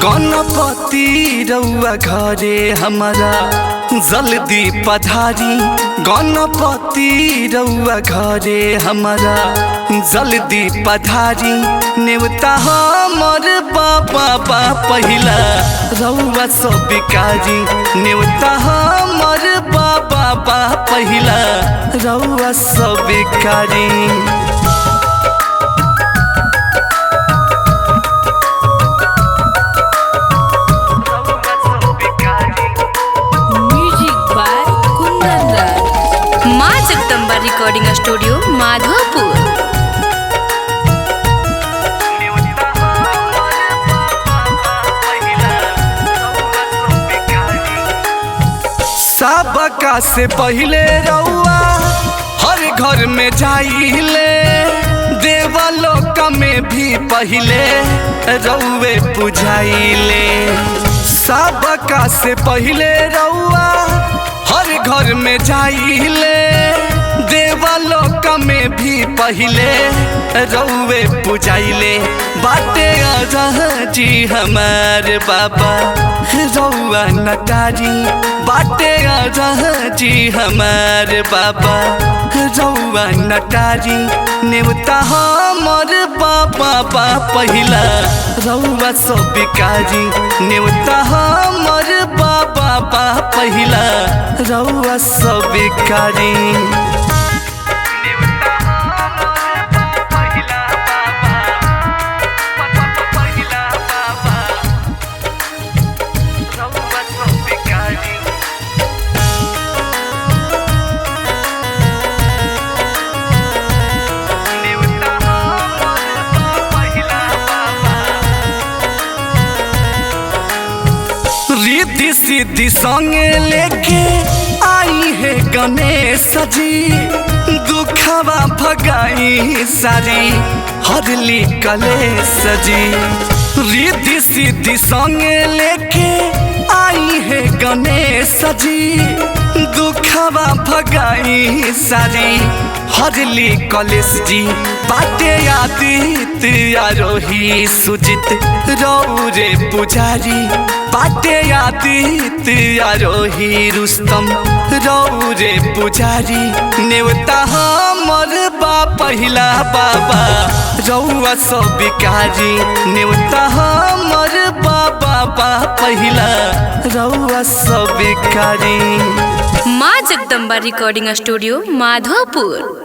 गणपति रउआ घरे हमारा जल्दी पधारी। गणपति रउआ घरे हमारा जल्दी पधारी। नेवता हमर बाबा पहिला रउआ स्वीकारी। नेवता हमर बाबा पहिला रउआ स्वीकारी। Recording studio Madhopur. सबका से पहले रउआ हर घर में जाइले। देवलोक में भी पहले रउए पुजाइले। सबका से पहले रउआ हर घर में जाइले। देवलोक में भी पहले रउए पुजाइले। बाटे जी हमार बाबा रउआ नटारी। बाटे जी हमार बाबा रउआ नटारी। नेवता हमर बाबा पहिला रउआ स्वीकारी। नेवता हमर बाबा पहिला रउआ स्वीकारी। रिद्धि सिद्धि संगे लेके आई है गणेश जी। दुखवा भगाई सारी हरली कलेश जी। रिद्धि सिद्धि संगे लेके आई है गणेश जी। दुखवा भगाई सारी हरली कलेश जी। बाटे आदित्य आरोही सुजित रौरे पुजारी। बाटे आदित्य आरोही रुस्तम रौरे पुजारी। नेवता हमर पहिला बाबा रउआ स्वीकारी। नेवता हमर बाबा पहिला रउआ स्वीकारी। माँ जगदम्बा रिकॉर्डिंग स्टूडियो माधोपुर।